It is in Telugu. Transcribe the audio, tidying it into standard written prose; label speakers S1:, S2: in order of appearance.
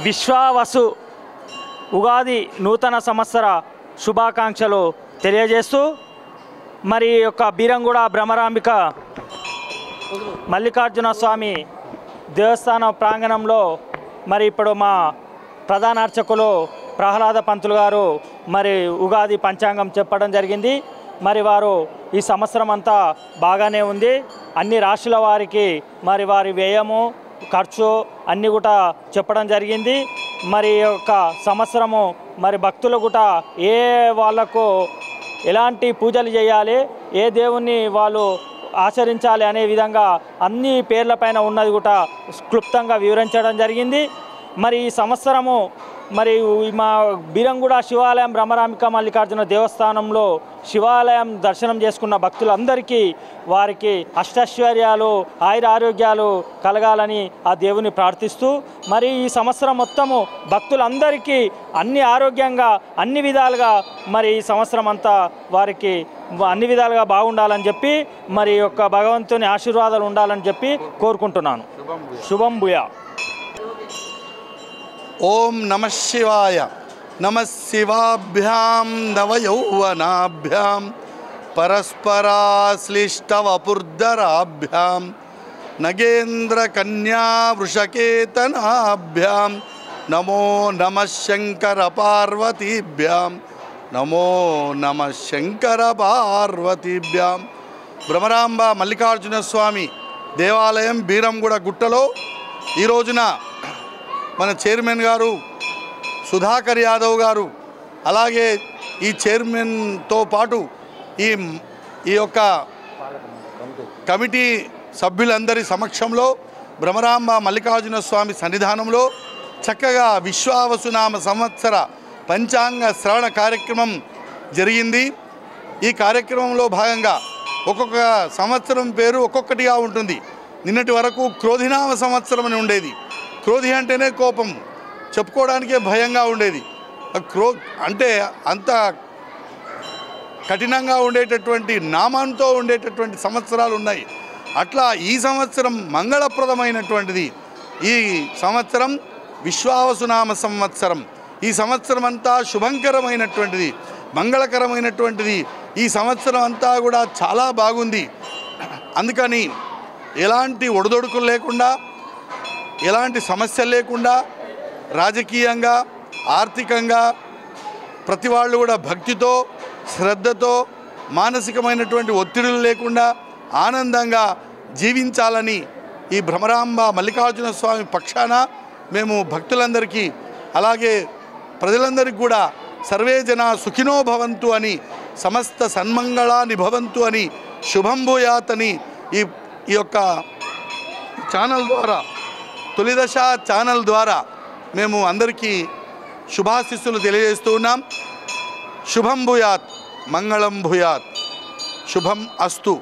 S1: విశ్వావసు ఉగాది నూతన సంవత్సర శుభాకాంక్షలు తెలియజేస్తూ మరి యొక్క బీరంగూడ భ్రమరాంబిక మల్లికార్జున స్వామి దేవస్థాన ప్రాంగణంలో మరి ఇప్పుడు మా ప్రధాన అర్చకులు ప్రహ్లాద పంతులు గారు మరి ఉగాది పంచాంగం చెప్పడం జరిగింది. మరి వారు ఈ సంవత్సరం అంతా బాగానే ఉంది, అన్ని రాశుల వారికి మరి వారి వ్యయము ఖర్చు అన్నీ కూడా చెప్పడం జరిగింది. మరి యొక్క సంవత్సరము మరి భక్తులు కూడా ఏ వాళ్ళకు ఎలాంటి పూజలు చేయాలి, ఏ దేవుణ్ణి వాళ్ళు ఆచరించాలి అనే విధంగా అన్ని పేర్లపైన ఉన్నది కూడా క్లుప్తంగా వివరించడం జరిగింది. మరి ఈ సంవత్సరము మరి మా బీరంగూడ శివాలయం భ్రమరాంబిక మల్లికార్జున దేవస్థానంలో శివాలయం దర్శనం చేసుకున్న భక్తులందరికీ వారికి అష్టైశ్వర్యాలు ఆయుర ఆరోగ్యాలు కలగాలని ఆ దేవుని ప్రార్థిస్తూ మరి ఈ సంవత్సరం మొత్తము భక్తులందరికీ అన్ని ఆరోగ్యంగా అన్ని విధాలుగా మరి ఈ సంవత్సరం అంతా వారికి అన్ని విధాలుగా బాగుండాలని చెప్పి మరి యొక్క భగవంతుని ఆశీర్వాదాలు ఉండాలని చెప్పి కోరుకుంటున్నాను. శుభం భూయా.
S2: ఓం నమః శివాయ. నమః శివాభ్యాం నవయౌవనాభ్యాం పరస్పరాశ్లిష్టవపుర్ధరాభ్యాం నగేంద్ర కన్యా వృషకేతనాభ్యాం నమో నమః శంకర పార్వతీభ్యాం నమో నమః శంకర పార్వతీభ్యాం. భ్రమరాంబ మల్లికార్జున స్వామి దేవాలయం బీరంగూడ గుట్టలో ఈ రోజున మన చైర్మన్ గారు సుధాకర్ యాదవ్ గారు అలాగే ఈ చైర్మన్తో పాటు ఈ యొక్క కమిటీ సభ్యులందరి సమక్షంలో భ్రమరాంబ మల్లికార్జున స్వామి సన్నిధానంలో చక్కగా విశ్వావసునామ సంవత్సర పంచాంగ శ్రవణ కార్యక్రమం జరిగింది. ఈ కార్యక్రమంలో భాగంగా ఒక్కొక్క సంవత్సరం పేరు ఒక్కొక్కటిగా ఉంటుంది. నిన్నటి వరకు క్రోధినామ సంవత్సరం అని ఉండేది. క్రోధి అంటేనే కోపం, చెప్పుకోవడానికే భయంగా ఉండేది. అంటే అంత కఠినంగా ఉండేటటువంటి నామంతో ఉండేటటువంటి సంవత్సరాలు ఉన్నాయి. అట్లా ఈ సంవత్సరం మంగళప్రదమైనటువంటిది. ఈ సంవత్సరం విశ్వావసునామ సంవత్సరం. ఈ సంవత్సరం అంతా శుభంకరమైనటువంటిది, మంగళకరమైనటువంటిది. ఈ సంవత్సరం అంతా కూడా చాలా బాగుంది. అందుకని ఎలాంటి ఒడిదొడుకులు లేకుండా, ఎలాంటి సమస్యలు లేకుండా, రాజకీయంగా ఆర్థికంగా ప్రతి వాళ్ళు కూడా భక్తితో శ్రద్ధతో మానసికమైనటువంటి ఒత్తిడులు లేకుండా ఆనందంగా జీవించాలని ఈ భ్రమరాంబ మల్లికార్జున స్వామి పక్షాన మేము భక్తులందరికీ అలాగే ప్రజలందరికీ కూడా సర్వే జనా సుఖినో భవంతు అని, సమస్త సన్మంగళాని భవంతు అని, శుభం భూయాత్ అని ఈ యొక్క ఛానల్ ద్వారా, తొలిదశ ఛానల్ ద్వారా మేము అందరికీ శుభాశిస్సులు తెలియజేస్తూ ఉన్నాం. శుభం భూయాత్, మంగళం భూయాత్, శుభం అస్తు.